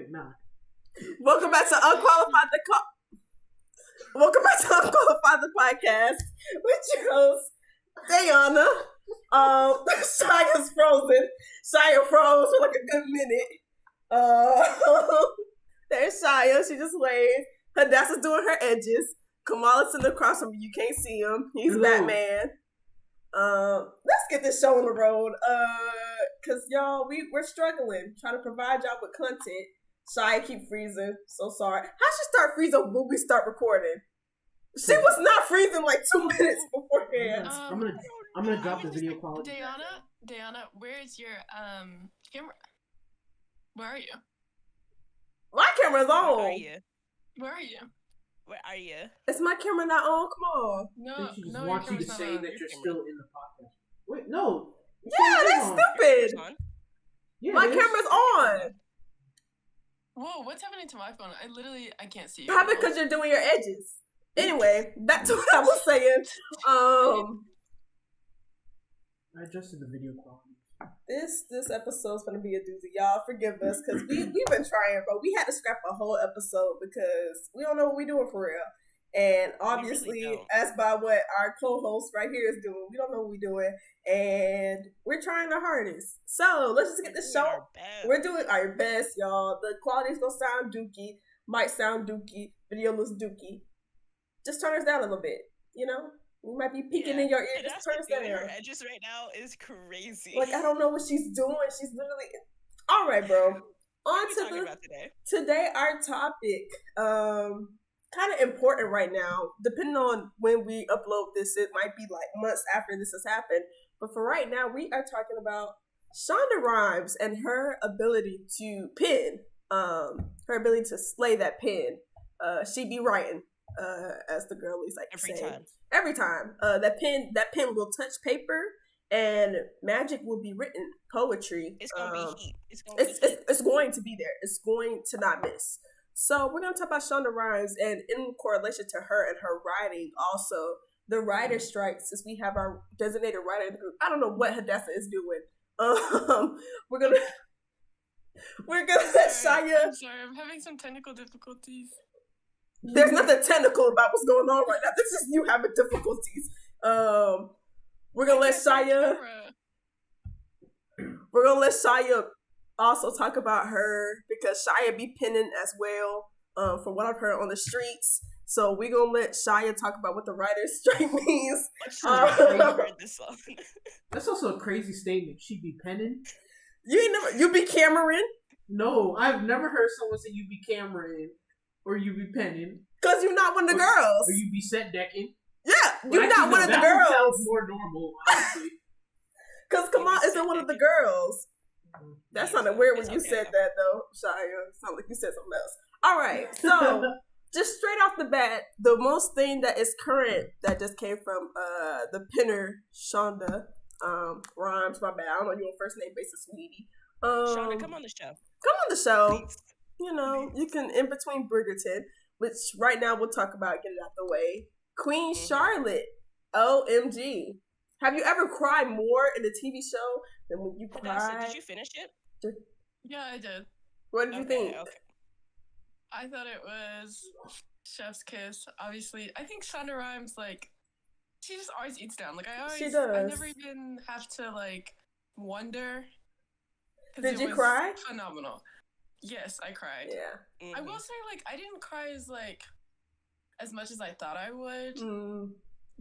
Wait, nah. Welcome back to Unqualified the Podcast with your host, Diana. Shaya's frozen. Shaya froze for like a good minute. There's Shaya. She just waved. Hadassah's doing her edges. Kamala's sitting across from you. You can't see him. He's Hello. Batman. Let's get this show on the road. Cause y'all, we're struggling trying to provide y'all with content. Shia keep freezing. So sorry. How she start freezing when we start recording? She was not freezing like 2 minutes beforehand. I'm gonna drop the video quality. Diana, where is your camera? Where are you? My camera's on. Where are you? Is my camera not on? Come on. No, She just no, wants you to your say camera's that not you're on. still in the podcast. Wait, no. Yeah, that's stupid. Yeah, My camera's on. Whoa, what's happening to my phone? I can't see you. Probably because you're doing your edges. Anyway, back to what I was saying. I adjusted the video quality. This episode's gonna be a doozy. Y'all forgive us because we've been trying, but we had to scrap a whole episode because we don't know what we're doing for real. And obviously, really as by what our co-host right here is doing, we don't know what we're doing, and we're trying our hardest. So let's just get this show. We're doing our best, y'all. The quality's gonna sound dookie, might sound dookie, video looks dookie. Just turn us down a little bit, you know. We might be peeking in your ear. Just turn us down. Her edges right now is crazy. Like I don't know what she's doing. She's literally. All right, bro. What are we talking about today? Today, our topic, kind of important right now. Depending on when we upload this, it might be like months after this has happened. But for right now, we are talking about Shonda Rhimes and her ability to pen. Her ability to slay that pen. She be writing, as the girlies like to say. Every time. That pen will touch paper. And magic will be written. Poetry. It's gonna be heat. It's going to be there. It's going to not miss. So we're gonna talk about Shonda Rhimes, and in correlation to her and her writing, also the writer strike. Since we have our designated writer in the group, I don't know what Hadassah is doing. We're gonna let Shia. I'm sorry, I'm having some technical difficulties. There's nothing technical about what's going on right now. This is you having difficulties. We're gonna let Shia. We're gonna let Shia also talk about her because Shia be penning as well. From what I've heard on the streets. So we're gonna let Shia talk about what the writer's strike means. That's also a crazy statement. She be penning. You be Cameron? No, I've never heard someone say you be Cameron or you be penning. Cause you're not one of the girls. Or you be set decking. Yeah, you're not one of the girls. That sounds more normal, honestly. Cause Kamal isn't one of the girls. That sounded weird when you said that, though, Shia. It sounded like you said something else. All right, so just straight off the bat, the most thing that is current that just came from the penner Shonda Rhimes. My bad, I don't know you on first name basis, sweetie. Shonda, come on the show. Come on the show. Please. You know, you can in between Bridgerton, which right now we'll talk about. Get it out the way. Queen Charlotte, OMG. Have you ever cried more in a TV show than when you cried? Did you finish it? Yeah, I did. What did you think? Okay. I thought it was chef's kiss. Obviously, I think Shonda Rhimes, like, she just always eats down. Like, She does. I never even have to, like, wonder. Did you cry? Phenomenal. Yes, I cried. Yeah. I will say, like, I didn't cry as much as I thought I would.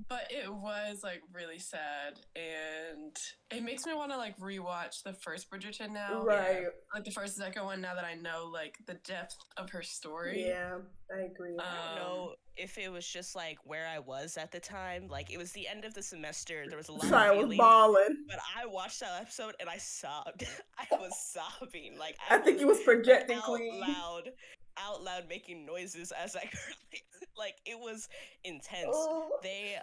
But it was, like, really sad, and it makes me want to, like, rewatch the first Bridgerton now. Right. Yeah. Like, the first and second one, now that I know, like, the depth of her story. Yeah, I agree. I don't know if it was just, like, where I was at the time. Like, it was the end of the semester. There was a lot of feelings. Was bawling. But I watched that episode, and I sobbed. I was sobbing. Like, I think you was projecting, Queen. Out loud making noises as I cried. Like, it was intense. They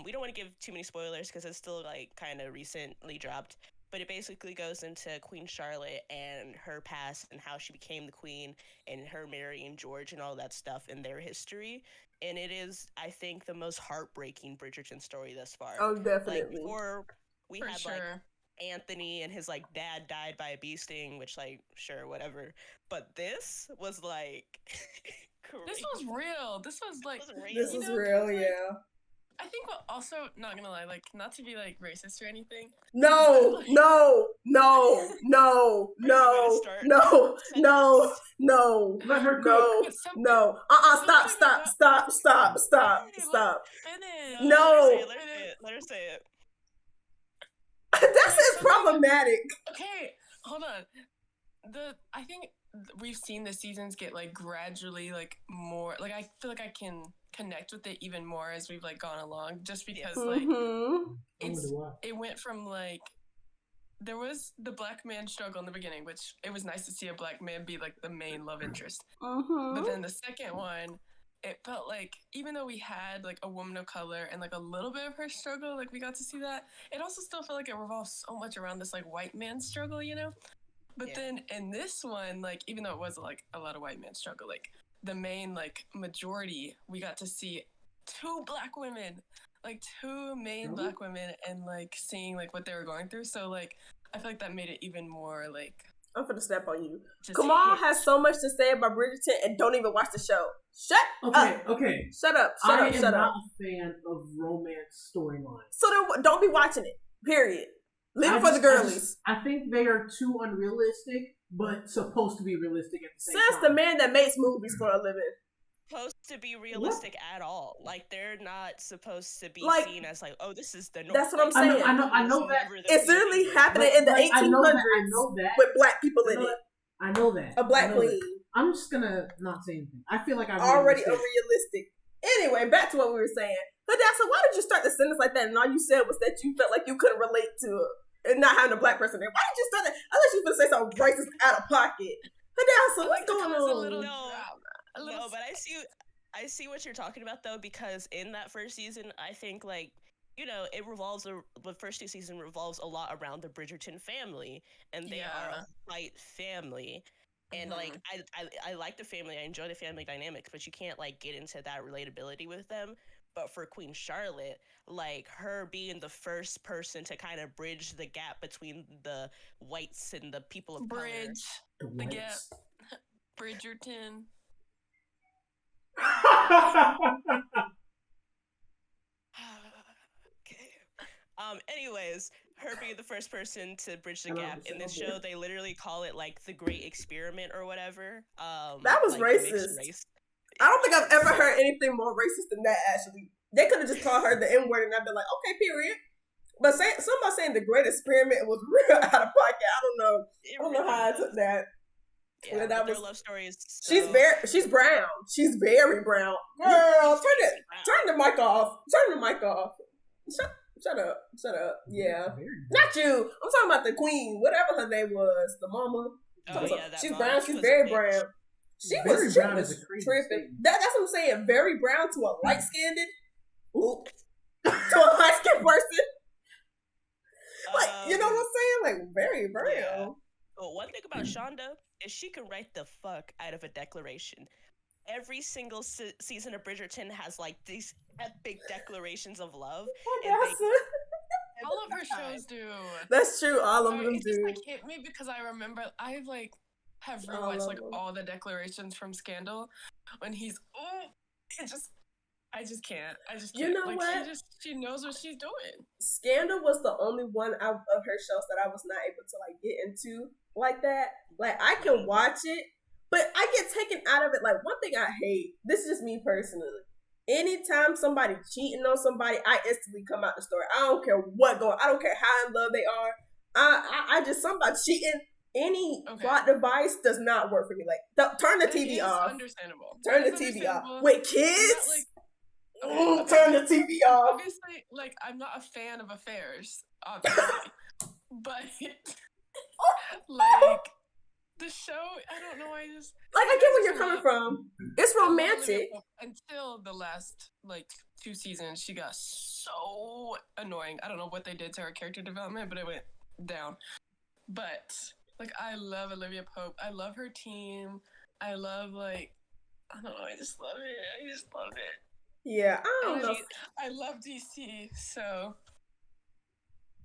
we don't want to give too many spoilers because it's still like kind of recently dropped, but it basically goes into Queen Charlotte and her past and how she became the queen and her marrying George and all that stuff in their history. And it is, I think, the most heartbreaking Bridgerton story thus far. Oh, definitely. Like, before we had like Anthony and his like dad died by a bee sting, which like sure whatever. But this was like this was real. This was like this was real, yeah. I think also, not gonna lie, like, not to be, like, racist or anything. No. Let her cook. No. Stop. No. Let her say it. This is problematic. Okay, hold on. I think we've seen the seasons get, like, gradually, like, more, like, I feel like I can connect with it even more as we've like gone along, just because like it went from like there was the black man struggle in the beginning, which it was nice to see a black man be like the main love interest. But then the second one, it felt like even though we had like a woman of color and like a little bit of her struggle, like we got to see that, it also still felt like it revolves so much around this like white man struggle, you know. But then in this one, like even though it was like a lot of white man struggle, like the main like majority, we got to see two black women, like two main black women, and like seeing like what they were going through. So like I feel like that made it even more like. I'm finna step on you. Kamal has so much to say about Bridgerton and don't even watch the show. Shut up. Okay. Shut up. I am not a fan of romance storylines. So then don't be watching it. Period. Leave it for the girlies. I think they are too unrealistic, but supposed to be realistic at the same time. Says the man that makes movies for a living. Supposed to be realistic at all. Like they're not supposed to be seen as like, oh, this is the norm. That's what I'm saying. I know that. It's literally happening in the 1800s I know that. with black people in it. I know that. A black queen. I'm just gonna not say anything. I feel like I'm already unrealistic. Anyway, back to what we were saying. Hadassah, why did you start the sentence like that? And all you said was that you felt like you couldn't relate to it. And not having a black person there. Why did you start that? Unless you were going to say something racist out of pocket. Hadassah, what's going on? No, but I see what you're talking about though, because in that first season, I think like, you know, the first two seasons revolves a lot around the Bridgerton family, and they are a white family. And like I like the family, I enjoy the family dynamics, but you can't like get into that relatability with them. But for Queen Charlotte, like her being the first person to kind of bridge the gap between the whites and the people of color. The gap. Bridgerton. Okay. Anyways, her being the first person to bridge the gap in this show, they literally call it like the Great Experiment or whatever. That was like, racist. I don't think I've ever heard anything more racist than that, actually. They could have just called her the N-word and I'd be like, okay, period. But somebody saying the Great Experiment was real out of pocket. I don't know how I took that. Yeah, that was, their love story is so... She's brown. She's very brown. Girl, turn the mic off. Turn the mic off. Shut up. Yeah. Not you. I'm talking about the queen, whatever her name was, the mama. She's brown. She's very brown. She was tripping. That's what I'm saying. Very brown to a light-skinned. To a light-skinned person. Like, you know what I'm saying? Like, very brown. Yeah. Well, one thing about Shonda is she can write the fuck out of a declaration. Every single season of Bridgerton has like these epic declarations of love. All of her shows do. That's true. All of them do. It just like hit me because I remember I like have rewatched like all the declarations from Scandal when he's I just can't. You know like, what? She knows what she's doing. Scandal was the only one of her shows that I was not able to like get into like that. Like I can watch it, but I get taken out of it. Like one thing I hate. This is just me personally. Anytime somebody cheating on somebody, I instantly come out the story. I don't care what going. I don't care how in love they are. I just somebody cheating. Any plot device does not work for me. Like turn the TV off. Understandable. Turn the TV off. With kids. Turn the TV off. Obviously, like I'm not a fan of affairs, obviously, but like the show, I don't know. I just like I get where you're coming from. It's romantic. Until the last like 2 seasons, she got so annoying. I don't know what they did to her character development, but it went down. But like I love Olivia Pope. I love her team. I love like I don't know. I just love it. Yeah, I don't know. I love DC, so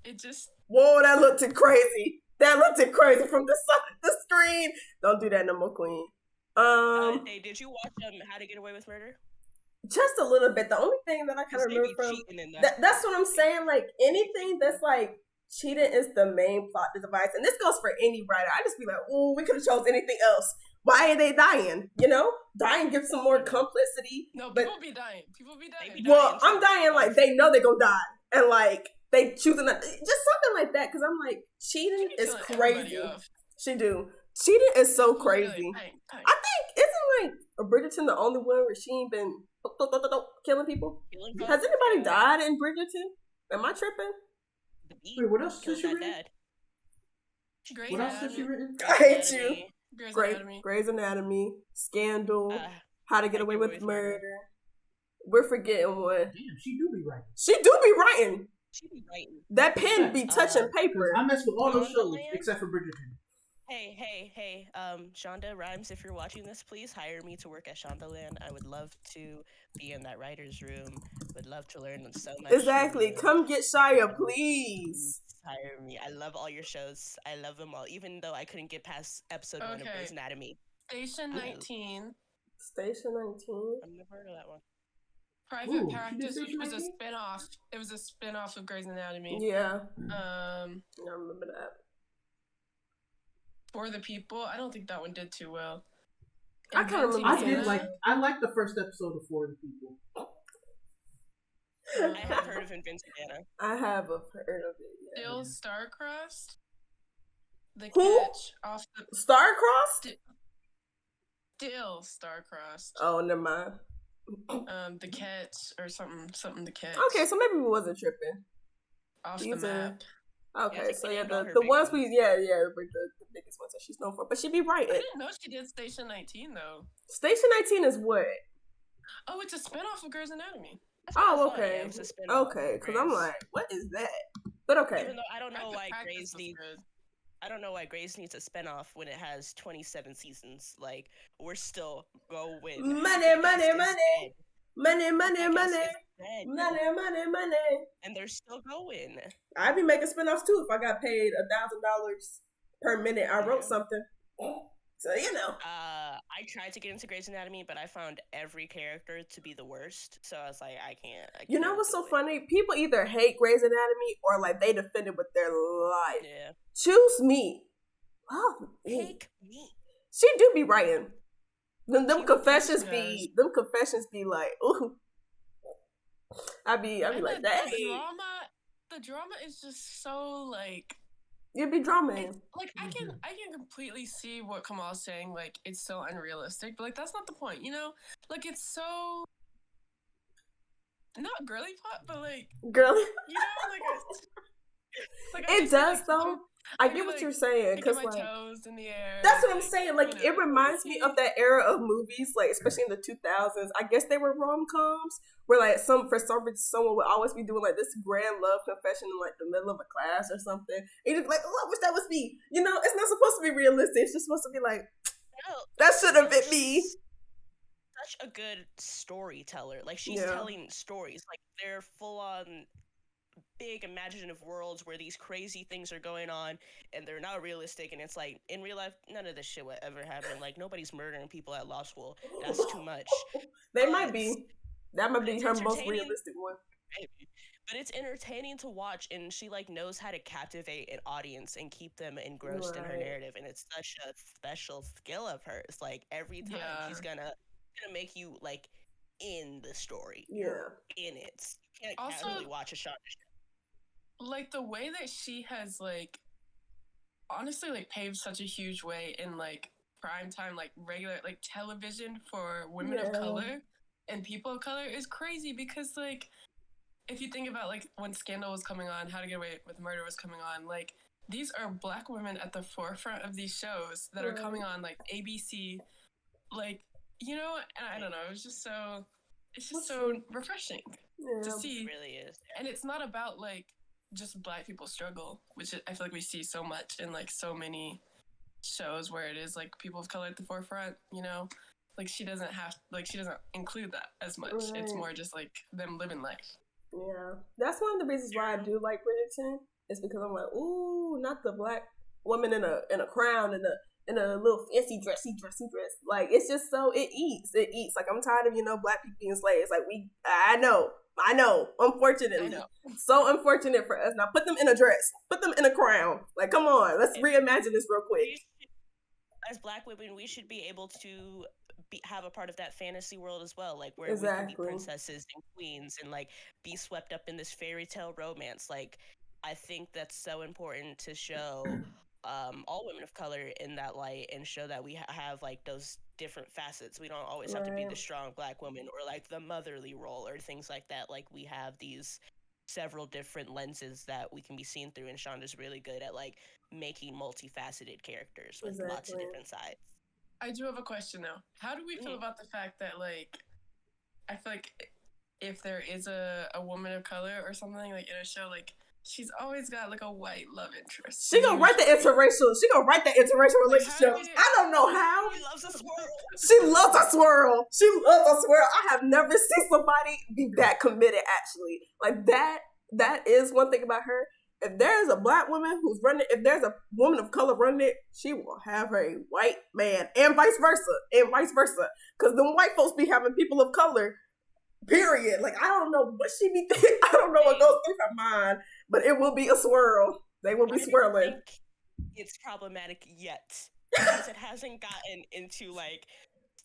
It just Whoa, that looked crazy. That looked crazy from the side of the screen. Don't do that no more, Queen. Hey, did you watch How to Get Away with Murder? Just a little bit. The only thing that I kind of remember from that's what I'm saying. Like anything that's like cheating is the main plot device, and this goes for any writer. I just be like, oh, we could have chose anything else. Why are they dying? You know, dying gives some more complicity. No, people be dying. People be dying. Well, I'm dying like they know they're gonna die, and like they choosing just something like that. Because I'm like, cheating is crazy. She do. Cheating is so crazy. I think isn't like Bridgerton the only one where she ain't been killing people? Has anybody died in Bridgerton? Am I tripping? Wait, what else has she written? What else has she written? I hate you. Grey's Anatomy, Scandal, How to Get Away with Murder. We're forgetting one. Damn, she do be writing. She do be writing. She be writing. That pen be touching paper. I mess with all those shows except for Bridgerton. Hey, Shonda Rhimes, if you're watching this, please hire me to work at Shondaland. I would love to be in that writer's room. Would love to learn so much. Exactly. Come get Shia, please. Hire me. I love all your shows. I love them all, even though I couldn't get past episode 1 of Grey's Anatomy. Station 19. Station 19? I've never heard of that one. Private Practice, which was a spin-off. It was a spin-off of Grey's Anatomy. Yeah. I remember that. For the People, I don't think that one did too well. I kind of remember. I liked the first episode of For the People. I have heard of Invincible Anna. I have heard of it. Yeah. Still Starcrossed. The Who? Catch off the Starcrossed. Still Starcrossed. Oh, never mind. The Catch or something. The Catch. Okay, so maybe we wasn't tripping. Off the Map. Okay, so yeah, the ones the biggest ones that she's known for, but she be writing. I didn't know she did Station 19 though. Station 19 is what? Oh, it's a spinoff of Grey's Anatomy. Oh, okay. Okay, because I'm like, what is that? But okay. Even though I don't know why Grey's needs a spinoff when it has 27 seasons. Like, we're still going. Money. And they're still going. I'd be making spinoffs too if I got paid $1,000 per minute. I wrote something. So, you know. I tried to get into Grey's Anatomy, but I found every character to be the worst. So I was like, I can't. You know what's so funny? People either hate Grey's Anatomy or like they defend it with their life. Yeah. Choose me. Oh, pick me. She do be writing. Them confessions be like, ooh. I be like that. The drama is just so like. It'd be drama. Like I can completely see what Kamal's saying. Like it's so unrealistic, but like that's not the point, you know. Like it's so not girly plot, but like girly. You know, like it does though. I get what you're saying because like toes in the air. That's what I'm saying. Like it reminds me of that era of movies, like especially in the 2000s. I guess they were rom-coms where like for some reason someone would always be doing like this grand love confession in like the middle of a class or something. And you're just like, oh, I wish that was me. You know, it's not supposed to be realistic. It's just supposed to be like, that should have been me. Such a good storyteller. Like she's telling stories. Like they're full on big imaginative worlds where these crazy things are going on and they're not realistic, and it's like in real life none of this shit would ever happen. Like nobody's murdering people at law school. That's too much. They might be. That might be her most realistic one. But it's entertaining to watch, and she like knows how to captivate an audience and keep them engrossed in her narrative, and it's such a special skill of hers. Like every time she's gonna make you like in the story. You're in it. You can't casually watch a show. Like the way that she has like honestly like paved such a huge way in like prime time, like regular like television for women of color and people of color is crazy, because like if you think about like when Scandal was coming on, How to Get Away with Murder was coming on, like these are Black women at the forefront of these shows that are coming on like ABC, like, you know, and I don't know, it's just so refreshing to see. It really is. And it's not about like just Black people's struggle, which I feel like we see so much in like so many shows where it is like people of color at the forefront, you know, like she doesn't include that as much. It's more just like them living life. Yeah, that's one of the reasons why I do like Bridgerton. it's because I'm like, ooh, not the black woman in a crown and a little fancy dressy dress. Like, it's just so it eats. Like, I'm tired of black people being slaves. Like, I know. Unfortunately, so unfortunate for us. Now put them in a dress, put them in a crown. Like, come on, let's reimagine this real quick. As black women, we should be able to have a part of that fantasy world as well, like where we can be princesses and queens and like be swept up in this fairy tale romance. Like, I think that's so important to show all women of color in that light and show that we have like those different facets. We don't always have to be the strong black woman or like the motherly role or things like that. Like, we have these several different lenses that we can be seen through, and Shonda's really good at like making multifaceted characters with lots of different sides. I do have a question though. How do we feel about the fact that, like, I feel like if there is a woman of color or something like in a show, like, she's always got like a white love interest. She gonna write the interracial relationship. I don't know how. She loves a swirl. She loves a swirl. I have never seen somebody be that committed. Actually, like that is one thing about her. If there's a black woman who's running, if there's a woman of color running it, she will have a white man, and vice versa. Because the white folks be having people of color. Period. Like, I don't know what she be thinking. I don't know what goes through her mind, but it will be a swirl. They will be swirling. I don't think it's problematic yet because it hasn't gotten into like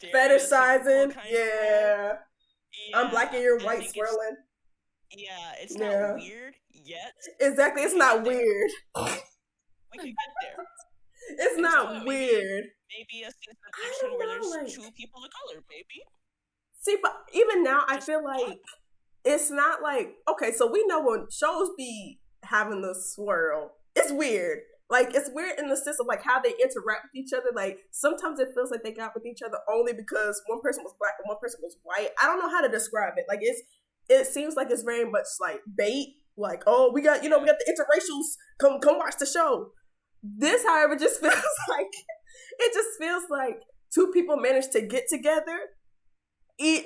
fetishizing. Yeah. I'm black and you're white swirling. It's not weird yet. Exactly, it's not weird. We can get there. It's not weird. Maybe a situation where there's two people of color, maybe. See, but even now, I feel like it's not like, okay, so we know when shows be having the swirl, it's weird. Like, it's weird in the sense of like how they interact with each other. Like, sometimes it feels like they got with each other only because one person was black and one person was white. I don't know how to describe it. Like, it seems like it's very much like bait. Like, oh, we got the interracials. Come watch the show. This, however, just feels like two people managed to get together,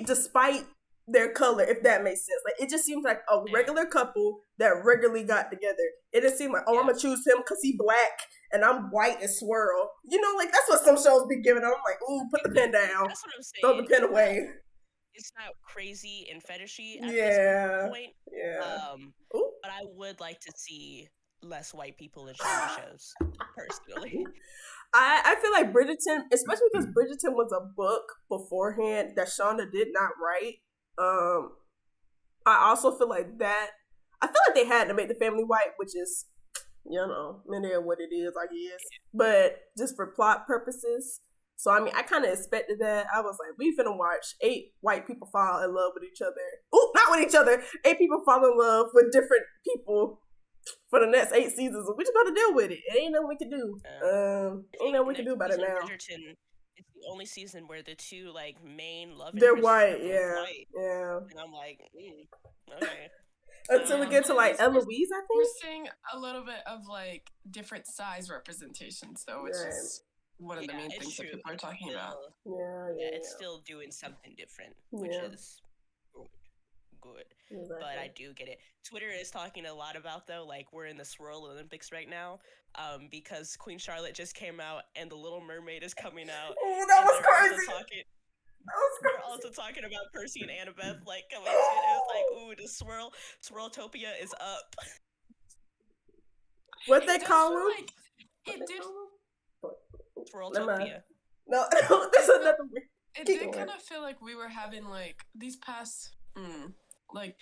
despite their color, if that makes sense. Like, it just seems like a regular couple that regularly got together. It just seemed like, I'm gonna choose him because he black and I'm white and swirl. Like, that's what some shows be giving. I'm like, ooh, put the pen down. That's what I'm saying. Throw the pen away. It's not crazy and fetishy at this point. Yeah. But I would like to see less white people in shows, personally. I feel like Bridgerton, especially because Bridgerton was a book beforehand that Shonda did not write. I also feel like they had to make the family white, which is, many of what it is, I guess. But just for plot purposes. So, I mean, I kind of expected that. I was like, we finna watch 8 white people fall in love with each other. Ooh, not with each other. 8 people fall in love with different people for the next 8 seasons. We just gotta deal with it. It ain't nothing we can do. Ain't nothing we can do about it now. Bridgerton, it's the only season where the 2 like main love they're interests white, are white. yeah. And I'm like, okay. Until we get to like Eloise, I think we're seeing a little bit of like different size representations, though, which is one of the main things that people are talking about. Yeah, it's still doing something different, which is good. Exactly. But I do get it. Twitter is talking a lot about, though, like, we're in the Swirl Olympics right now, because Queen Charlotte just came out and The Little Mermaid is coming out. Oh, that was crazy. We're also talking about Percy and Annabeth, like, coming to it. It was like, ooh, the Swirltopia is up. What they call them? Like, it did. Swirltopia. No, this is another. It did kind of feel like we were having like these past, like,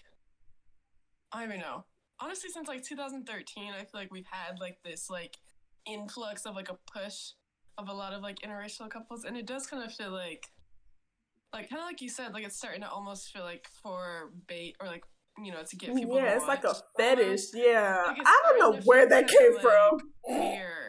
I don't even know. Honestly, since like 2013, I feel like we've had like this like influx of like a push of a lot of like interracial couples, and it does kind of feel like kind of like you said, like it's starting to almost feel like for bait or like, to get people. Yeah, to it's watch. like a fetish. Yeah, like I don't know where that came from. Weird.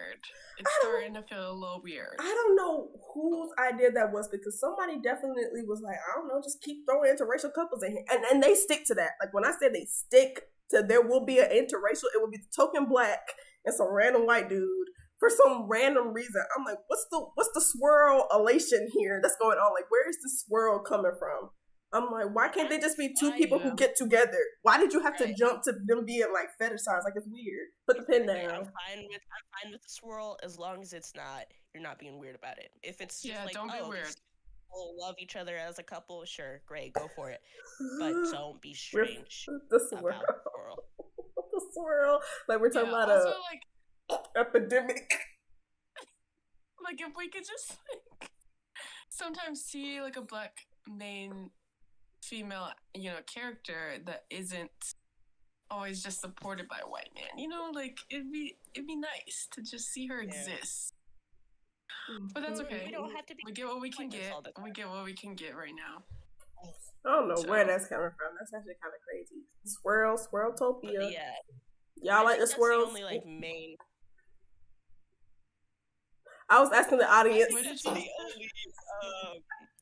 It's starting to feel a little weird. I don't know whose idea that was, because somebody definitely was like, I don't know, just keep throwing interracial couples in here. And they stick to that. Like, when I say they stick to there will be an interracial, it will be the token black and some random white dude for some random reason. I'm like, what's the swirl elation here that's going on? Like, where is the swirl coming from? I'm like, why can't they just be two people who get together? Why did you have to jump to them being like fetishized? Like, it's weird. Put the pen down. I'm fine with the swirl as long as you're not being weird about it. If it's just like, don't be weird. People love each other as a couple, sure, great, go for it. But don't be strange the swirl. about the swirl. The swirl. Like, we're talking about also, epidemic. Like, if we could just sometimes see like a black main female, character that isn't always just supported by a white man. Like it'd be nice to just see her exist. But that's okay. We don't have to be. We get what we can get. We get what we can get right now. I don't know where that's coming from. That's actually kind of crazy. Swirltopia. Yeah. Y'all like the swirls? Only like main. I was asking the audience.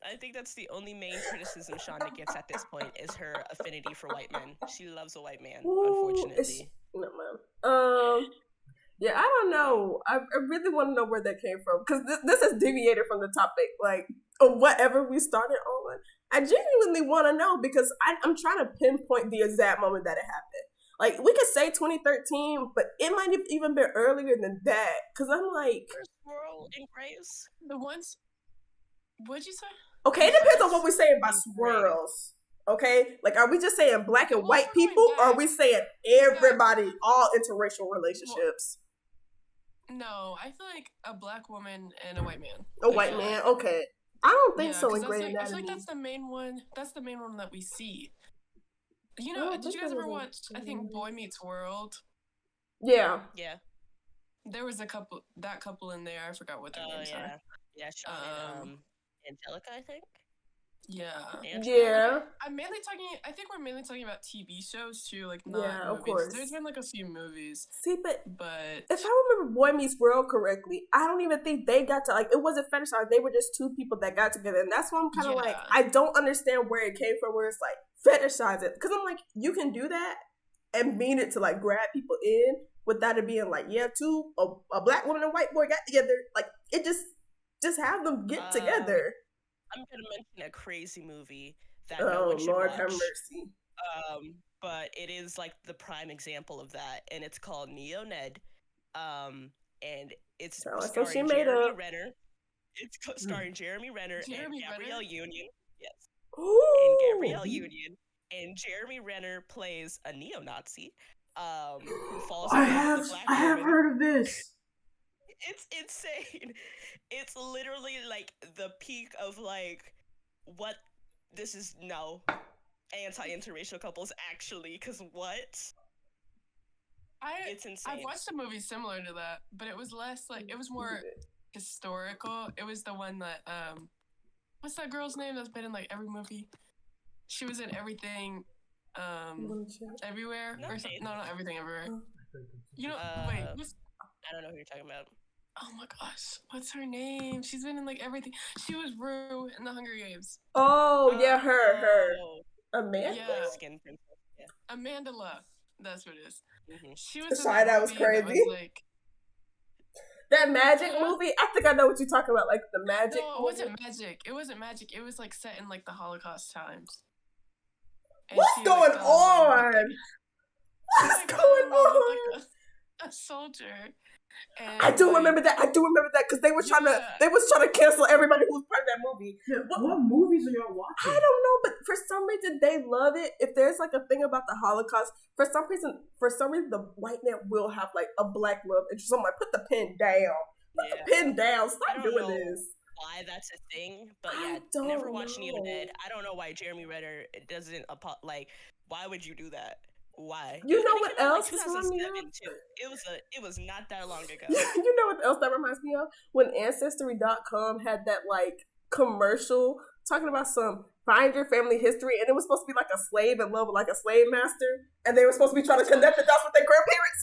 I think that's the only main criticism Shonda gets at this point is her affinity for white men. She loves a white man, unfortunately. Yeah, I don't know. I really want to know where that came from because this has deviated from the topic, like, or whatever we started on. I genuinely want to know because I'm trying to pinpoint the exact moment that it happened. Like, we could say 2013, but it might have even been earlier than that. Because I'm like... First Swirl and Grace? The ones... What'd you say? Okay, it depends on what we're saying by swirls. Okay? Like, are we just saying black and white people? Or are we saying everybody, all interracial relationships? No, I feel like a black woman and a white man. A white man? Okay. I don't think so in Grey Anatomy. I feel like that's the main one. That's the main one that we see. Did you guys ever watch, I think, Boy Meets World? Yeah. Yeah. There was that couple in there. I forgot what their names are. Yeah, Sean and Angelica, I think. Yeah. Yeah. I think we're mainly talking about TV shows too, like not movies. Of course. There's been like a few movies. See, but if I remember Boy Meets World correctly, I don't even think they got to, like, it wasn't fetishized. They were just two people that got together. And that's why I'm kind of like, I don't understand where it came from, where it's like, fetishize it. Because I'm like, you can do that and mean it to, like, grab people in without it being like, yeah, a black woman and a white boy got together. Like, it just have them get together. I'm gonna mention a crazy movie that no one should Lord watch. Have mercy. But it is like the prime example of that, and it's called Neo Ned. And it's starring Jeremy Renner. It's starring Jeremy Renner and Gabrielle Union. Yes. Ooh. And Gabrielle Union, and Jeremy Renner plays a neo-Nazi. Who falls in love with a black woman. I have heard of this. It's insane. It's literally like the peak of like what this is anti-interracial couples actually, because it's insane. I've watched a movie similar to that, but it was less like, it was more historical. It was the one that what's that girl's name that's been in like every movie? She was in Everything Everywhere or something. No, not Everything Everywhere. Wait, I don't know who you're talking about. Oh my gosh, what's her name? She's been in like everything. She was Rue in the Hunger Games. Oh, yeah, her. Amanda? Yeah. Skin Princess. Yeah. Amanda Love. That's what it is. Mm-hmm. She was Sorry, that was crazy. That magic movie? I think I know what you're talking about, like the magic No, it wasn't magic. It wasn't magic. It was like set in like the Holocaust times. And What's going on? What's going on? Like a soldier. And I do remember that because they was trying to cancel everybody who was part of that movie. Yeah, what movies are y'all watching? I don't know, but for some reason they love it. If there's like a thing about the Holocaust, for some reason the white man will have like a black love interest. So I'm like, put the pen down. Put the pen down. Stop doing this. Why that's a thing, but yeah, never watched Neo Ned. I don't know why Jeremy Renner doesn't why would you do that? Why? You know what else? Like 2007 too. It was not that long ago. You know what else that reminds me of? When Ancestry.com had that like commercial talking about some find your family history, and it was supposed to be like a slave in love with like a slave master, and they were supposed to be trying to connect the dots with their grandparents.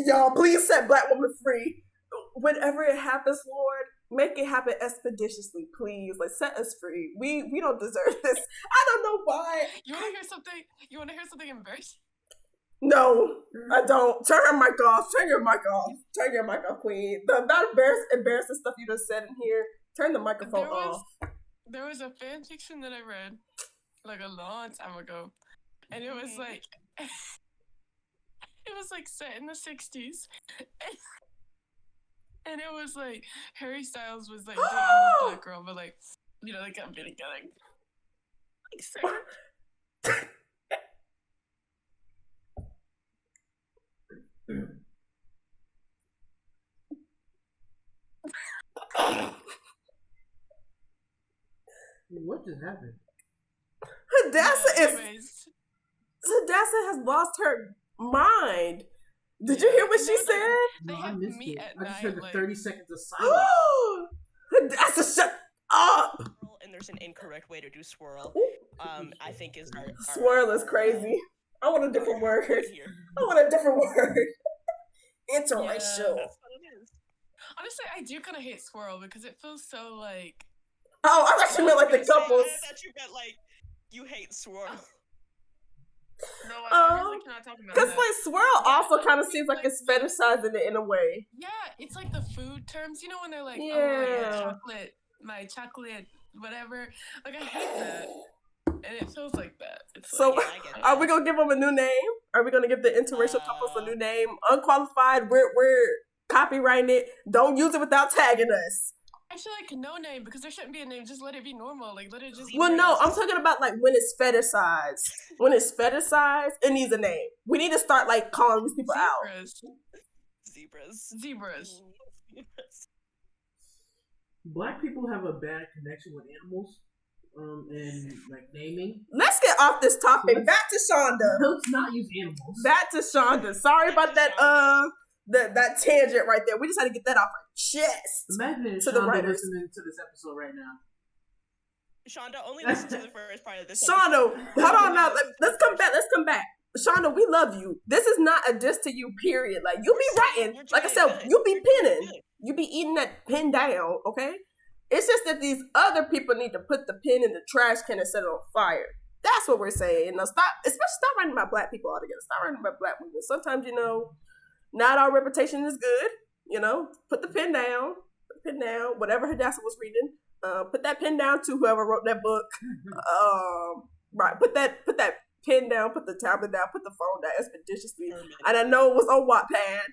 Y'all, please set Black women free. Whenever it happens, Lord, make it happen expeditiously, please. Like, set us free. We don't deserve this. I don't know why. You want to hear something? You want to hear something embarrassing? No, I don't. Turn her mic off. Turn your mic off. Turn your mic off, Queen. The amount of embarrassing stuff you just said in here. Turn the microphone off. There was a fan fiction that I read like a long time ago, and it was like set in the 60s, and it was like Harry Styles was like dating this black girl, but like they got me together. Like, Sarah. What just happened? Hadassah has lost her mind. Did you hear what she said? No, I missed it. I just heard the 30 seconds of silence. Hadassah, shut up! And there's an incorrect way to do swirl. I think is our swirl is crazy. I want a different word. Interracial. Yeah, honestly, I do kind of hate swirl because it feels so like. Oh, I actually meant like the couples. I thought you meant like you hate swirl. No, I really cannot talk about that. Because like swirl also kind of seems like it's fetishizing it in a way. Yeah, it's like the food terms. You know when they're like, my chocolate, whatever. Like I hate that. And it feels like that. It's so, like, are we gonna give them a new name? Are we gonna give the interracial couples a new name? Unqualified. We're copywriting it. Don't use it without tagging us. I feel like no name because there shouldn't be a name. Just let it be normal. Like let it just. Well, no, I'm talking about like when it's fetishized. When it's fetishized, it needs a name. We need to start like calling these people out. Zebras. Black people have a bad connection with animals. And like naming. Let's get off this topic. Back to Shonda. Let's not use animals. Back to Shonda. Sorry about that. That tangent right there. We just had to get that off our chest. Imagine to Shonda the writers listening to this episode right now. Shonda, only listen to the first part of this. Shonda, hold on now. Let's come back. Shonda, we love you. This is not a diss to you. Period. Like you be writing. Like I said, you be penning. You be eating that pen down. Okay. It's just that these other people need to put the pen in the trash can and set it on fire. That's what we're saying. Now stop writing about black people altogether. Stop writing about black people. Sometimes, not our reputation is good. Put the pen down. Whatever Hadassah was reading. Put that pen down to whoever wrote that book. Right. Put that pen down. Put the tablet down. Put the phone down expeditiously. And I know it was on Wattpad.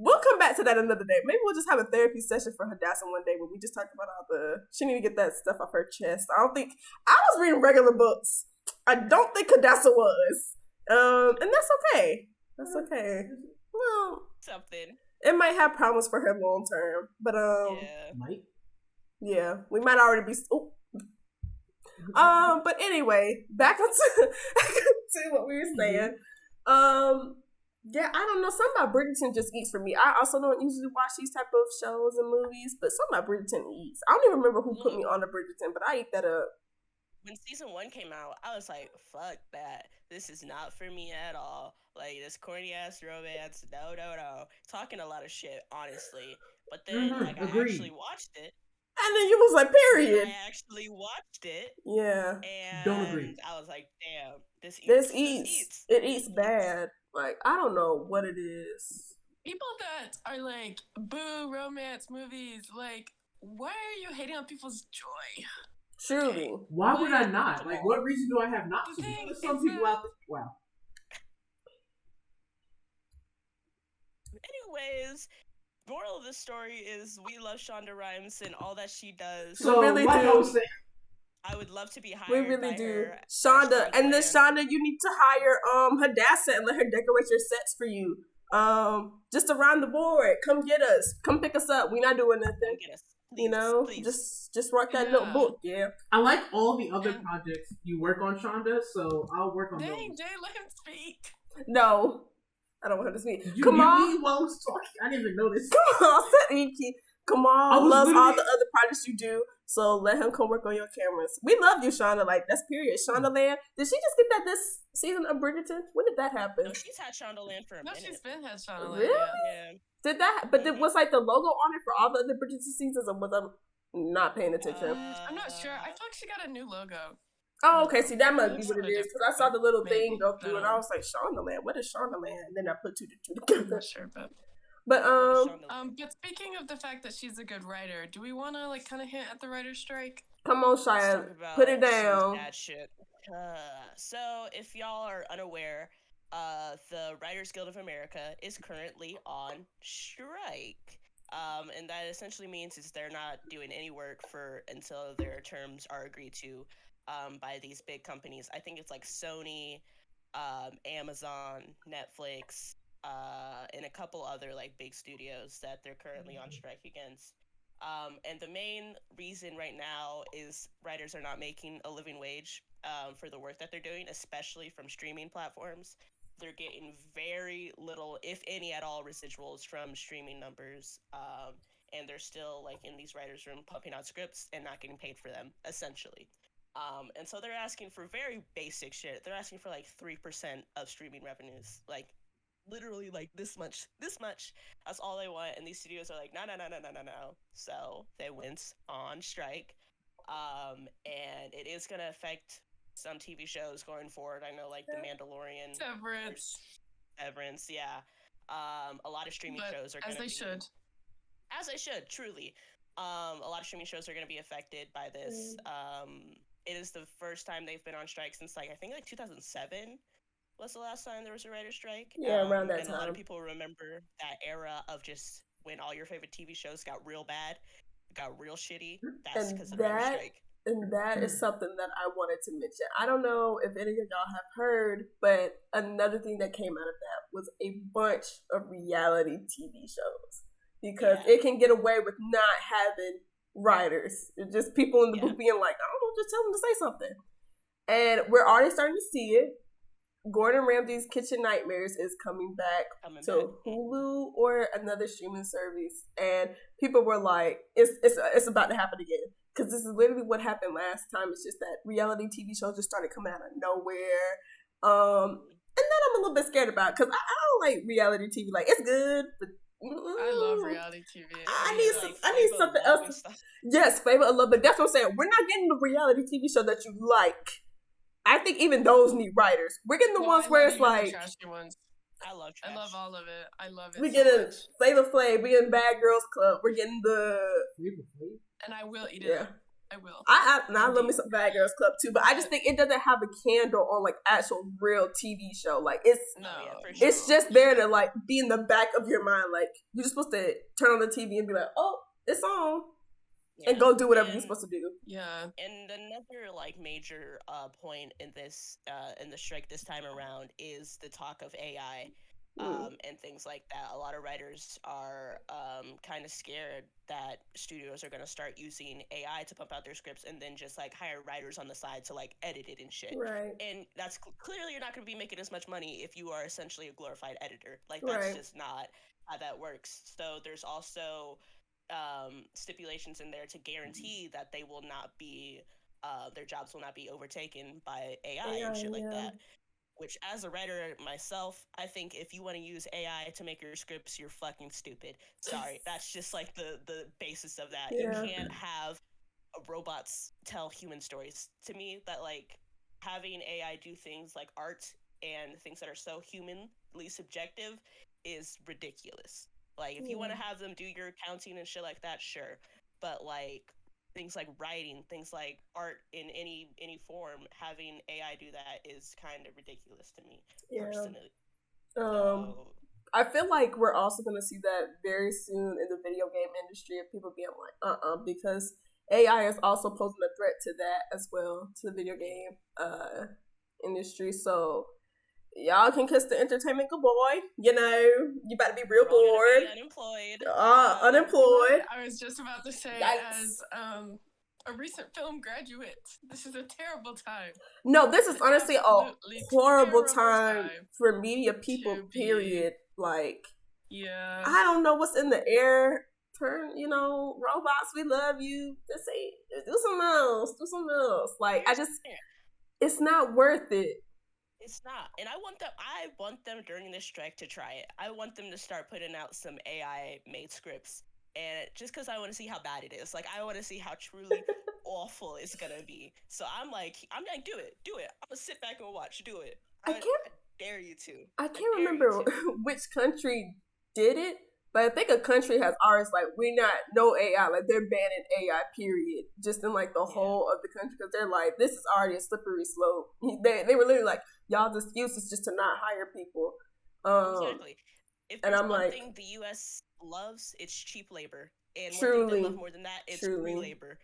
We'll come back to that another day. Maybe we'll just have a therapy session for Hadassah one day where we just talk about she need to get that stuff off her chest. I was reading regular books. I don't think Hadassah was. And that's okay. That's okay. Well, something. It might have problems for her long term. But yeah, we might already be but anyway, back onto to what we were saying. Yeah, I don't know. Something about Bridgerton just eats for me. I also don't usually watch these type of shows and movies, but something about Bridgerton eats. I don't even remember who put me on the Bridgerton, but I eat that up. When season 1 came out, I was like, fuck that. This is not for me at all. Like, this corny ass romance. No. Talking a lot of shit, honestly. But then, I actually watched it. And then you was like, period. I actually watched it. Yeah. And don't agree. I was like, damn, this eats. It eats bad. Like, I don't know what it is. People that are like, boo, romance movies, like, why are you hating on people's joy? Truly. Why would I not? Like, what reason do I have not to? There's some people out there. Wow. Anyways, moral of the story is we love Shonda Rhimes and all that she does. So we really do. I would love to be hired. We really by do. her Shonda, and then Shonda, you need to hire Hadassah and let her decorate your sets for you. Just around the board. Come get us. Come pick us up. We're not doing nothing. Come get us. Please, please. Just write that notebook. Yeah. I like all the other projects you work on, Shonda, so I'll work on those. Dang, Jay, let him speak. No. I don't want her to speak. You Come on. Me while I was talking. I didn't even notice. Come on, loves all the other projects you do. So let him come work on your cameras. We love you, Shonda. Like, that's period. Shonda Land. Did she just get that this season of Bridgerton? When did that happen? No, she's had Shonda Land for a minute. No, she's been had Shonda Land. Really? Yeah. Did that? But was like the logo on it for all the other Bridgerton seasons, or was I not paying attention? I'm not sure. I feel like she got a new logo. Oh, okay. See, that must be what it is. Because I saw the little thing go through, and I No. was like, Shonda Land. What is Shonda Land? And then I put two to two I'm together. not sure, but But But speaking of the fact that she's a good writer, do we want to like kind of hint at the writer's strike? Come on, Shia, put it down. That shit. So if y'all are unaware, the Writers Guild of America is currently on strike. And that essentially means is they're not doing any work until their terms are agreed to by these big companies. I think it's like Sony, Amazon, Netflix, and a couple other like big studios that they're currently on strike against. And the main reason right now is writers are not making a living wage for the work that they're doing, especially from streaming platforms. They're getting very little, if any at all, residuals from streaming numbers. And they're still like in these writers' room pumping out scripts and not getting paid for them, essentially. And so they're asking for very basic shit. They're asking for like 3% of streaming revenues, like literally like this much. That's all they want. And these studios are like, no. So they went on strike. And it is going to affect some TV shows going forward. I know like The Mandalorian. Severance, yeah. A lot of streaming shows are going to be... As they should, truly. A lot of streaming shows are going to be affected by this. It is the first time they've been on strike since like, I think like 2007 was the last time there was a writer's strike. Yeah, around that time. And a lot of people remember that era of just when all your favorite TV shows got real bad, got real shitty. That's because of the writer's strike. And that is something that I wanted to mention. I don't know if any of y'all have heard, but another thing that came out of that was a bunch of reality TV shows. Because it can get away with not having writers. It's just people in the booth being like, I don't know, just tell them to say something. And we're already starting to see it. Gordon Ramsay's Kitchen Nightmares is coming back to Hulu or another streaming service. And people were like, it's about to happen again. Because this is literally what happened last time. It's just that reality TV shows just started coming out of nowhere. And that I'm a little bit scared about. Because I don't like reality TV. Like, it's good, but I love reality TV. I need something else. Yes, Flavor of Love, but that's what I'm saying. We're not getting the reality TV show that you like. I think even those need writers. We're getting the ones where it's like trashy ones. I love trash. I love all of it. I love it. We're getting Flavor Flav. We're getting Bad Girls Club. We're getting the and I will eat it. Yeah. I will. I love me some Bad Girls Club too, but I just think it doesn't have a candle on like actual real TV show. Like it's just there to like be in the back of your mind. Like you're just supposed to turn on the TV and be like, oh, it's on, and go do whatever you're supposed to do. Yeah. And another like major point in this in the strike this time around is the talk of AI. And things like that. A lot of writers are kind of scared that studios are going to start using AI to pump out their scripts and then just like hire writers on the side to like edit it and shit. Right. And that's clearly you're not going to be making as much money if you are essentially a glorified editor. Like that's just not how that works. So there's also stipulations in there to guarantee that they will not be their jobs will not be overtaken by AI and shit like that. Which, as a writer myself, I think if you want to use AI to make your scripts, you're fucking stupid. Sorry, that's just like the basis of that. Yeah. You can't have robots tell human stories. To me, that like having AI do things like art and things that are so humanly subjective is ridiculous. Like, if you want to have them do your accounting and shit like that, sure. But like things like writing, things like art in any form, having AI do that is kind of ridiculous to me, personally. I feel like we're also going to see that very soon in the video game industry of people being like, because AI is also posing a threat to that as well, to the video game industry. So y'all can kiss the entertainment good boy. You know, you better be real bored. Unemployed. I was just about to say, as a recent film graduate, this is a terrible time. No, this is honestly a horrible time for media people, period. Like, yeah, I don't know what's in the air. Robots, we love you. Just say, do something else. Like, it's not worth it. It's not. And I want them during this strike to try it. I want them to start putting out some AI made scripts. And just because I want to see how bad it is. Like, I want to see how truly awful it's going to be. So I'm like, do it. I'm going to sit back and watch. Do it. I dare you to. I can't remember which country did it, But I think a country has ours, like, no AI, like, they're banning AI, period, just in, like, the whole of the country, because they're like, this is already a slippery slope. They were literally like, y'all's excuse is just to not hire people. Exactly. If there's I'm one like, thing the U.S. loves, it's cheap labor. And truly, one thing they love more than that, it's truly. free labor.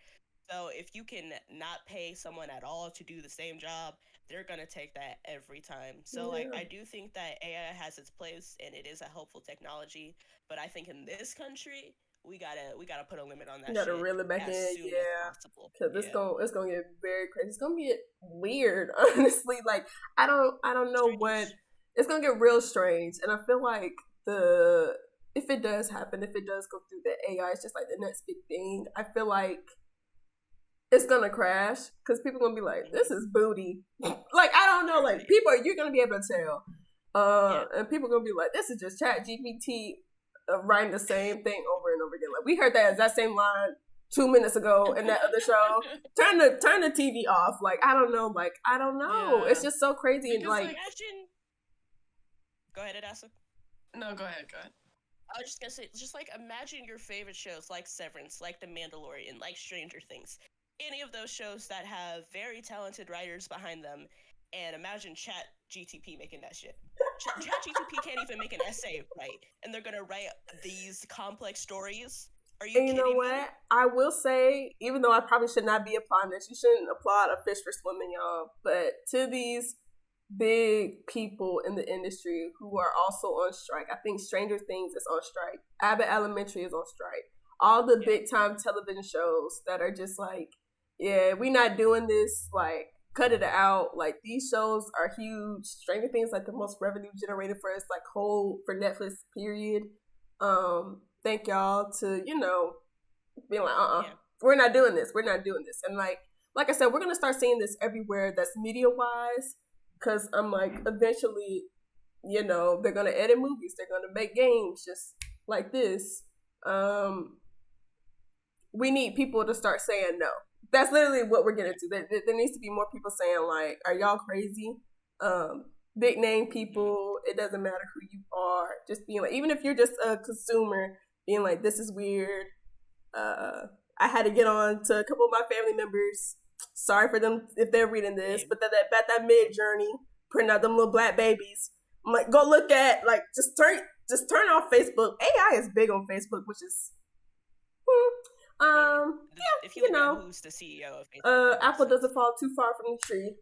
So if you can not pay someone at all to do the same job, they're gonna take that every time. So like, I do think that AI has its place and it is a helpful technology. But I think in this country, we gotta put a limit on that. You gotta reel it back as in, soon as possible. Because it's gonna get very crazy. It's gonna get weird, honestly. Like, I don't know what. It's gonna get real strange, and I feel like if it does happen, if it does go through the AI, it's just like the next big thing. I feel like it's gonna crash because people are gonna be like, "This is booty." Like, I don't know. Like, you're gonna be able to tell, and people are gonna be like, "This is just Chat GPT writing the same thing over and over again." Like, we heard that same line 2 minutes ago in that other show. Turn the TV off. Like, I don't know. Yeah. It's just so crazy. Because, and like, imagine. Go ahead, Adassa. No, go ahead. I was just gonna say, just like, imagine your favorite shows like Severance, like The Mandalorian, like Stranger Things. Any of those shows that have very talented writers behind them, and imagine Chat GTP making that shit. Chat GTP can't even make an essay right, and they're gonna write these complex stories. Are you kidding me? You know what? I will say, even though I probably should not be applauding this, you shouldn't applaud a fish for swimming, y'all. But to these big people in the industry who are also on strike, I think Stranger Things is on strike. Abbott Elementary is on strike. All the big time television shows that are just like, yeah, we not doing this, like, cut it out. Like, these shows are huge. Stranger Things, like, the most revenue generated for us, like, whole for Netflix, period. Thank y'all to, being like, we're not doing this. And like I said, we're gonna start seeing this everywhere that's media wise, because I'm like, eventually, they're gonna edit movies, they're gonna make games just like this. We need people to start saying no. That's literally what we're getting to. There needs to be more people saying, like, are y'all crazy? Big name people, it doesn't matter who you are. Just being like, even if you're just a consumer, being like, this is weird. I had to get on to a couple of my family members. Sorry for them if they're reading this, but that mid journey, printing out them little black babies. I'm like, go look at, like, just turn off Facebook. AI is big on Facebook, which is if you know who's the CEO of Facebook, apple doesn't fall too far from the tree.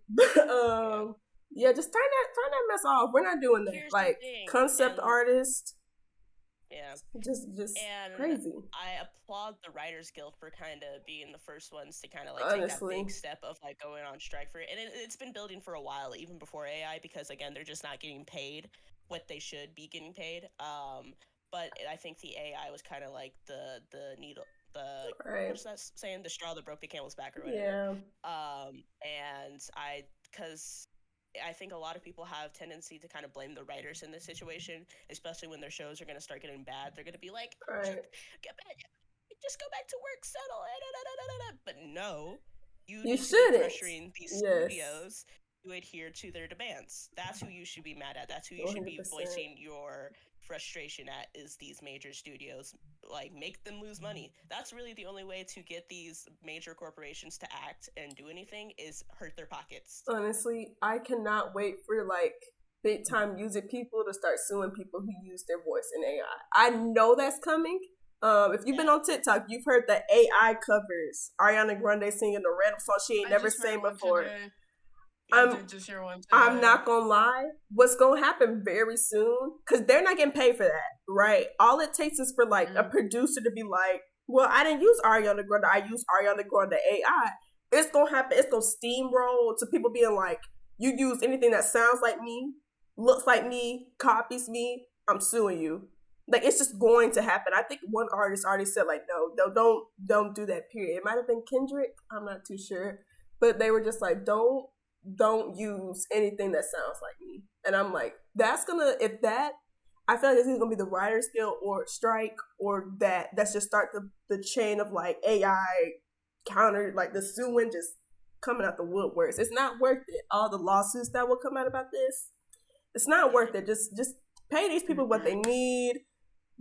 Yeah, just turn that mess off. We're not doing that. Here's like, concept artist. Yeah, just and crazy. I applaud the Writers Guild for kind of being the first ones to kind of like take that big step of like going on strike for it, and it's been building for a while, even before AI, because again, they're just not getting paid what they should be getting paid. But I think the AI was kind of like the needle. What's that saying? The straw that broke the camel's back, or whatever. Yeah. And because I think a lot of people have tendency to kind of blame the writers in this situation, especially when their shows are going to start getting bad. They're going to be like, get back, just go back to work, settle. But no, you should be pressuring these studios to adhere to their demands. That's who you should be mad at. That's who you 100%. Should be voicing your frustration at, is these major studios. Like, make them lose money. That's really the only way to get these major corporations to act and do anything, is hurt their pockets. Honestly, I cannot wait for like big time music people to start suing people who use their voice in AI. I know that's coming. If you've been on TikTok, you've heard the AI covers Ariana Grande singing a random song she ain't never sang before. I'm not gonna lie. What's gonna happen very soon, because they're not getting paid for that, right? All it takes is for like a producer to be like, well, I didn't use Ariana Grande, I used Ariana Grande AI. It's gonna happen. It's gonna steamroll to people being like, you use anything that sounds like me, looks like me, copies me, I'm suing you. Like, it's just going to happen. I think one artist already said, like, no, don't do that, period. It might have been Kendrick, I'm not too sure, but they were just like, don't use anything that sounds like me. And I'm like, I feel like this is gonna be the Writers Guild or strike, or that's just start the chain of like AI counter, like the suing just coming out the woodworks. It's not worth it. All the lawsuits that will come out about this, it's not worth it. Just pay these people what they need.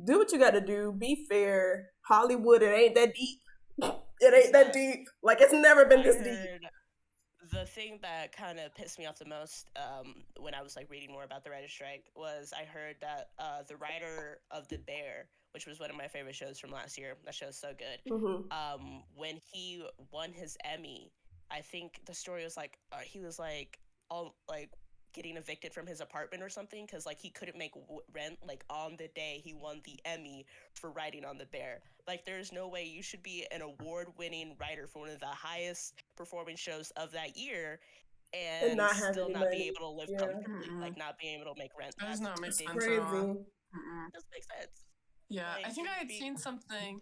Do what you got to do. Be fair. Hollywood, it ain't that deep. It ain't that deep. Like, it's never been this deep. The thing that kind of pissed me off the most when I was like reading more about the writer's strike was I heard that the writer of The Bear, which was one of my favorite shows from last year, that show's so good, when he won his Emmy, I think the story was like he was like all like getting evicted from his apartment or something because like he couldn't make rent like on the day he won the Emmy for writing on The Bear. Like, there's no way you should be an award-winning writer for one of the highest performing shows of that year and not still not money. be able to live comfortably, like not being able to make rent. That does not make sense crazy. at all. It doesn't make sense. Yeah, like, I think I had seen something.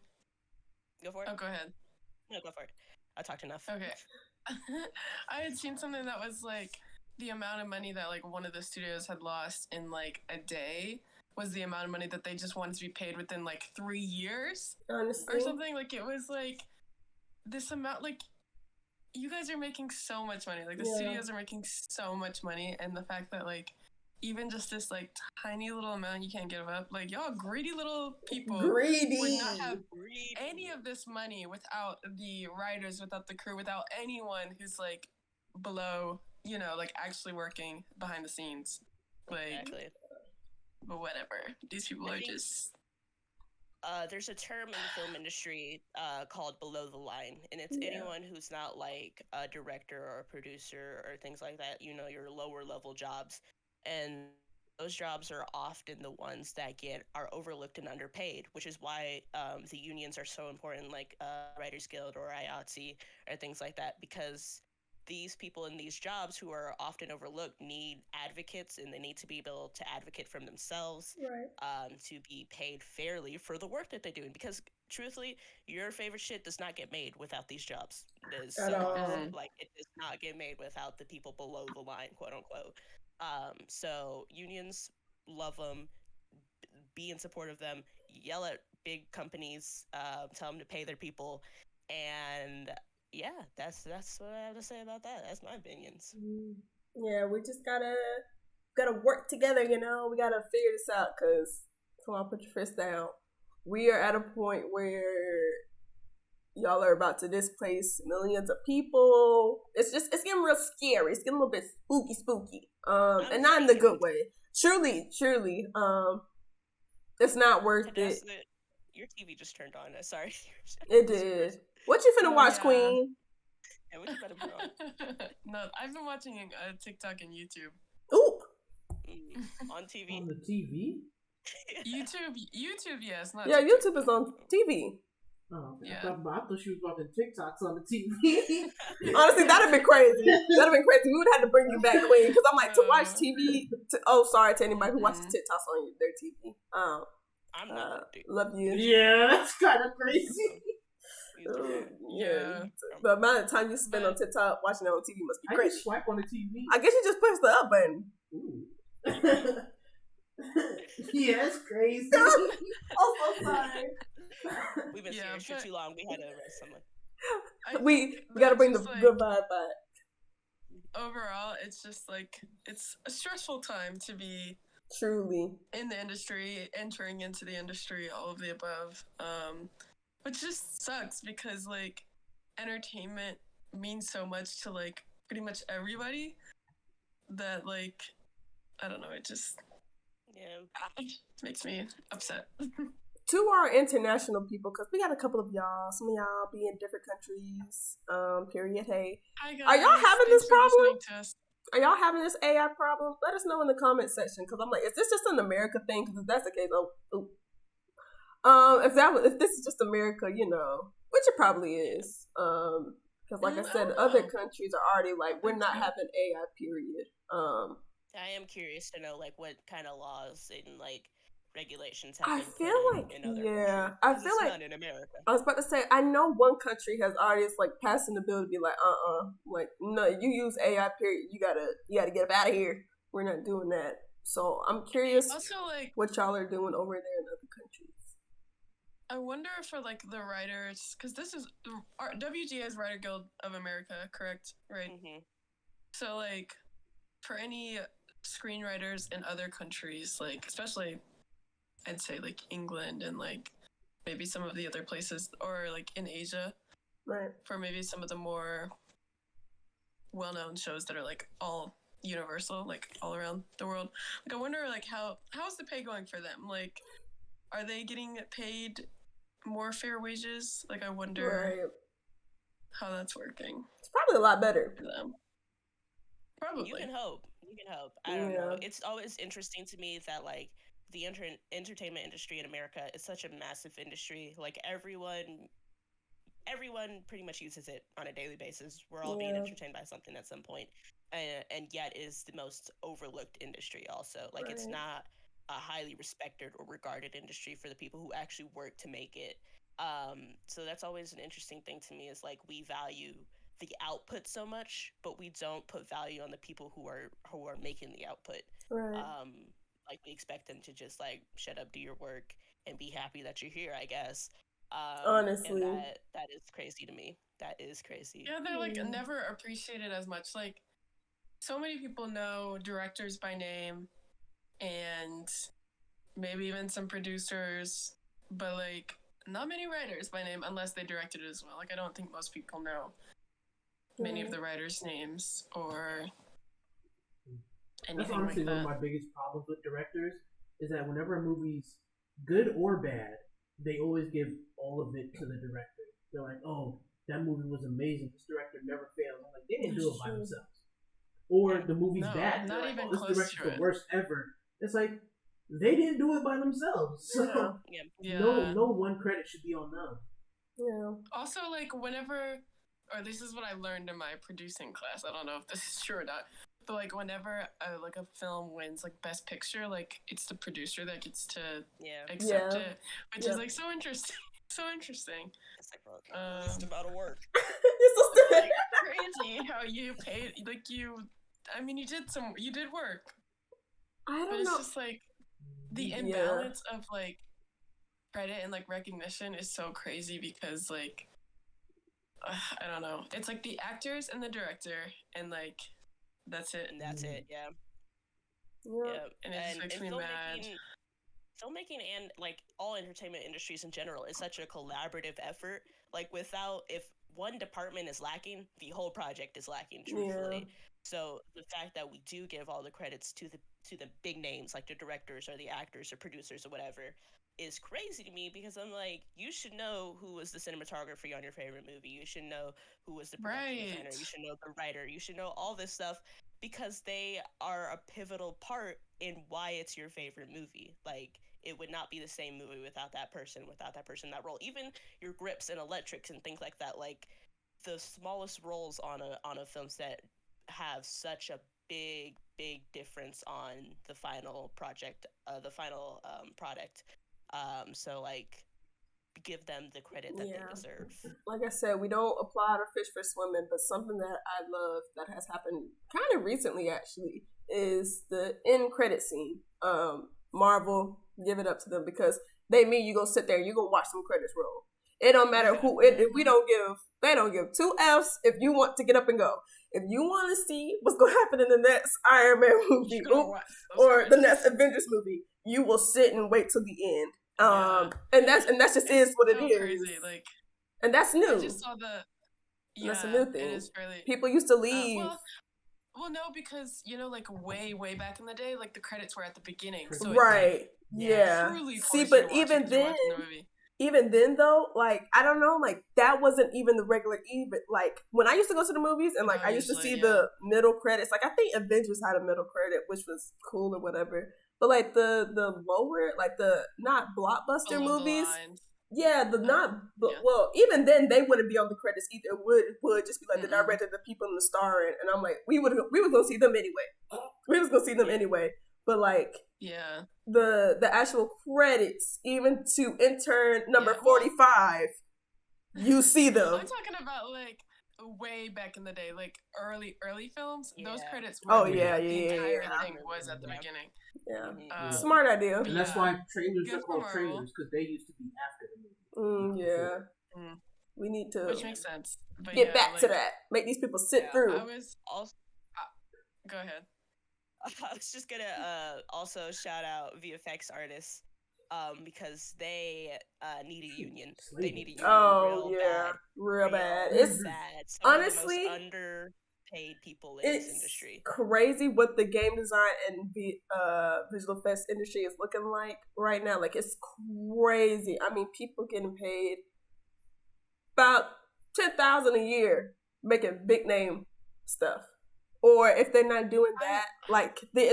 Go for it. Oh, go ahead. No, go for it. I talked enough. Okay. I had seen something that was like the amount of money that like one of the studios had lost in like a day was the amount of money that they just wanted to be paid within like 3 years. Honestly. Or something. Like, it was like this amount, like, you guys are making so much money. Like, the studios are making so much money, and the fact that like even just this like tiny little amount you can't give up, like, y'all greedy little people would not have any of this money without the writers, without the crew, without anyone who's like below, you know, like actually working behind the scenes. Like, exactly. But whatever, these people are just there's a term in the film industry called below the line, and it's anyone who's not like a director or a producer or things like that, you know, your lower level jobs. And those jobs are often the ones that are overlooked and underpaid, which is why the unions are so important, like Writers Guild or IATSE or things like that, because these people in these jobs who are often overlooked need advocates, and they need to be able to advocate from themselves, to be paid fairly for the work that they're doing. Because truthfully, your favorite shit does not get made without these jobs. It is so awesome. Like, it does not get made without the people below the line, quote unquote. So unions, love them, be in support of them, yell at big companies, tell them to pay their people, and yeah, that's what I have to say about that. That's my opinions. Yeah, we just gotta work together, you know. We gotta figure this out, because come on, put your fist down. We are at a point where y'all are about to displace millions of people. It's getting real scary. It's getting a little bit spooky. And not in the good way. Truly, it's not worth it. Your TV just turned on. Sorry. It did. What you finna watch, Queen? Yeah, what you better put on? No, I've been watching TikTok and YouTube. Ooh. On TV? On the TV? YouTube, yes. Not yeah, TikTok. YouTube is on TV. Oh, okay. Yeah. I thought she was watching TikToks on the TV. Honestly, that'd have been crazy. We would have had to bring you back, Queen, because I'm like, to watch TV. Sorry to anybody who watches TikToks on their TV. I'm not. Love you. Yeah, that's kind of crazy. Yeah. The amount of time you spend on TikTok watching it on TV must be crazy. I just swipe on the TV. I guess you just push the up button. Ooh. Yeah, it's crazy. I'm so sorry. We've been serious for too long. We had to arrest someone. We got to bring the like, good vibe back. Overall, it's just like, it's a stressful time to be truly in the industry, entering into the industry, all of the above. Which just sucks, because like entertainment means so much to like pretty much everybody that like, I don't know, it just makes me upset. To our international people, because we got a couple of y'all, some of y'all be in different countries, period. Hey, hi guys. Are y'all having this problem? Are y'all having this AI problem? Let us know in the comment section, because I'm like, is this just an America thing? Because if that's the case, if this is just America, you know, which it probably is, because like I said, other countries are already like, we're not having AI, period. I am curious to know like what kind of laws and like regulations have been put in other countries. I feel like not in America. I was about to say, I know one country has already like passing the bill to be like, like, no, you use AI, period. You gotta get up out of here. We're not doing that. So I'm curious also, like, what y'all are doing over there in other countries. I wonder for like the writers, because this is WGA is Writer Guild of America, correct? Right. Mm-hmm. So like, for any screenwriters in other countries, like especially I'd say like England and like maybe some of the other places, or like in Asia, right? For maybe some of the more well-known shows that are like all universal, like all around the world. Like I wonder, like how's the pay going for them? Like, are they getting paid more fair wages? Like I wonder how that's working. It's probably a lot better for them. Probably. You can hope. I don't know. It's always interesting to me that like the entertainment industry in America is such a massive industry. Like everyone pretty much uses it on a daily basis. We're all being entertained by something at some point, and yet is the most overlooked industry. Also, like it's not a highly respected or regarded industry for the people who actually work to make it. So that's always an interesting thing to me. Is like we value the output so much, but we don't put value on the people who are making the output. Right. Like we expect them to just like shut up, do your work, and be happy that you're here, I guess. Honestly, and that is crazy to me. That is crazy. Yeah, they're like never appreciated as much. Like so many people know directors by name and maybe even some producers, but like not many writers by name unless they directed it as well. Like I don't think most people know many of the writers' names or anything. That's honestly like that. One of my biggest problems with directors is that whenever a movie's good or bad, they always give all of it to the director. They're like, "Oh, that movie was amazing. This director never fails." I'm like, they didn't do it by themselves. Or the movie's bad. Not like, even this close director's to the it. worst ever. It's like they didn't do it by themselves. So no one credit should be on them. Yeah. Also, like whenever, or this is what I learned in my producing class. I don't know if this is true or not. But like whenever like a film wins like Best Picture, like it's the producer that gets to accept it, which is like so interesting. So interesting. It's like least amount of work. It's like crazy how you paid. Like you did work. I don't but know. It's just like the imbalance of like credit and like recognition is so crazy because like I don't know. It's like the actors and the director and like. That's it. And that's it, yeah. And it just makes me mad. Filmmaking and like all entertainment industries in general is such a collaborative effort. Like if one department is lacking, the whole project is lacking, truthfully. So the fact that we do give all the credits to the big names, like the directors or the actors or producers or whatever, is crazy to me because I'm like, you should know who was the cinematographer on your favorite movie. You should know who was the production designer. You should know the writer. You should know all this stuff because they are a pivotal part in why it's your favorite movie. Like, it would not be the same movie without that person in that role. Even your grips and electrics and things like that. Like, the smallest roles on a film set have such a big difference on the final project, product. So like give them the credit that they deserve. Like I said, we don't applaud or fish for swimming, but something that I love that has happened kind of recently actually is the end credit scene. Marvel, give it up to them because they mean you gonna sit there, you gonna watch some credits roll. It don't matter who it. They don't give 2 F's if you want to get up and go. If you want to see what's gonna happen in the next Iron Man movie or the next Avengers movie, you will sit and wait till the end. And that's just is what it is. Crazy, like, and that's new. I just saw that's a new thing. It is fairly, people used to leave. Well, no, because like way back in the day, like the credits were at the beginning, so right? See, but even then though, like I don't know, like that wasn't even the regular even. Like when I used to go to the movies and like I used to see the middle credits. Like I think Avengers had a middle credit, which was cool or whatever. But like the lower, like the not blockbuster movies, well, even then they wouldn't be on the credits either. It would just be like the director, the people, and the star, and I'm like, we was gonna see them anyway. We was gonna see them anyway. But like, the actual credits, even to intern number 45, you see them. I'm talking about like way back in the day, like early films. Those credits. Were the entire thing was at the beginning. Smart idea. And that's why trailers are called trailers because they used to be after the movie. We need to, which makes sense. But get back to that. Make these people sit through. I was also. Go ahead. I was just gonna also shout out VFX artists because they need a union. Slavery. They need a union real bad. Real It's bad. Some honestly of the most underpaid people in this industry. Crazy what the game design and visual effects industry is looking like right now. Like, it's crazy. I mean, people getting paid about $10,000 a year making big name stuff. Or if they're not doing that, like the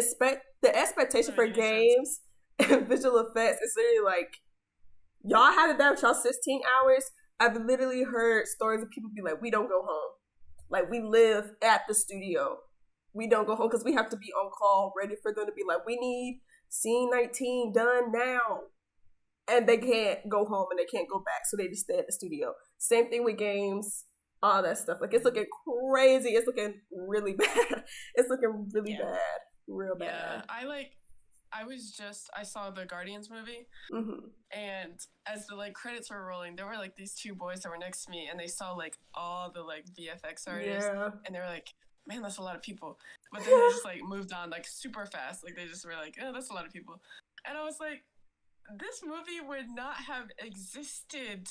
expectation for games and visual effects is literally like, y'all had it down with y'all 16 hours. I've literally heard stories of people be like, we don't go home. Like, we live at the studio. We don't go home because we have to be on call, ready for them to be like, we need scene 19 done now. And they can't go home and they can't go back, so they just stay at the studio. Same thing with games, all that stuff. Like, it's looking crazy. It's looking really bad. It's looking really bad. Real bad. Yeah, I saw the Guardians movie, and as the like credits were rolling, there were like these two boys that were next to me, and they saw like all the like VFX artists, and they were like, man, that's a lot of people. But then they just like moved on like super fast. Like, they just were like, oh, that's a lot of people. And I was like, this movie would not have existed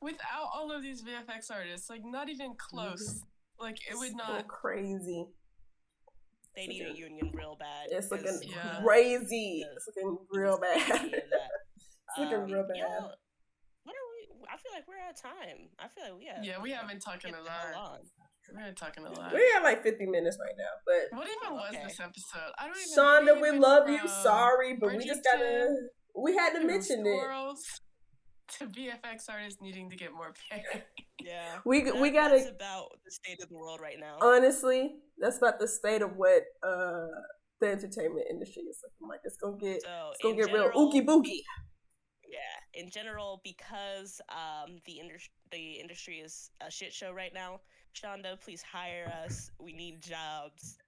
without all of these VFX artists. Like, not even close. Like, it would not. So crazy. They need a union real bad. It's looking crazy. It's looking real bad. It's looking real bad. I feel like we're out of time. I feel like we have. Yeah, we haven't talking a lot. We haven't talking a lot. We have like 50 minutes right now, but what even was this episode? I don't Shonda, even. we love you. Sorry, but Bridgerton, we just gotta. We had to mention it. To VFX artists needing to get more pay. Yeah, we gotta. That's about the state of the world right now. Honestly, that's about the state of what the entertainment industry is looking like. It's gonna get real ookie boogie. Yeah, in general, because the industry is a shit show right now. Shonda, please hire us. We need jobs.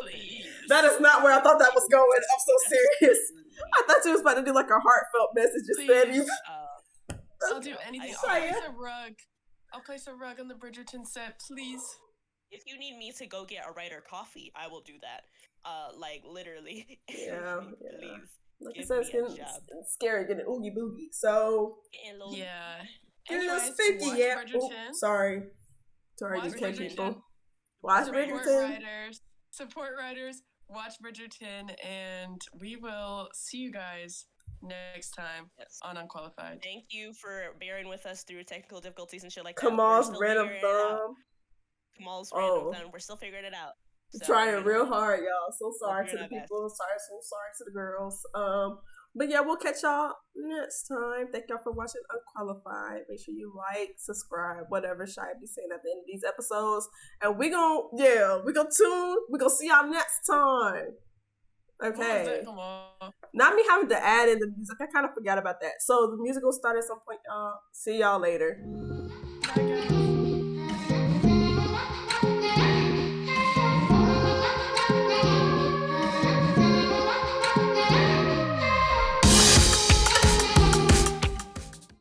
Please. That is not where I thought that was going. I'm so serious. I thought you was about to do like a heartfelt message instead. I'll do anything. I'll place a rug on the Bridgerton set, please. If you need me to go get a writer coffee, I will do that. Like, literally. Yeah. Please. Like I said, it's scary getting oogie boogie. So yeah. Get a little spooky, yeah. Oh, sorry, watch you can't Bridgerton. Watch Bridgerton. Support writers. Watch Bridgerton, and we will see you guys next time on Unqualified. Thank you for bearing with us through technical difficulties and shit like that. Kamal's random thumb. We're still figuring it out. So, trying real hard, y'all. So sorry to the people. So sorry to the girls. But yeah, we'll catch y'all next time. Thank y'all for watching Unqualified. Make sure you like, subscribe, whatever Shy be saying at the end of these episodes. And we gonna see y'all next time. Okay. Not me having to add in the music. I kind of forgot about that. So the music will start at some point, y'all. See y'all later. Bye, guys.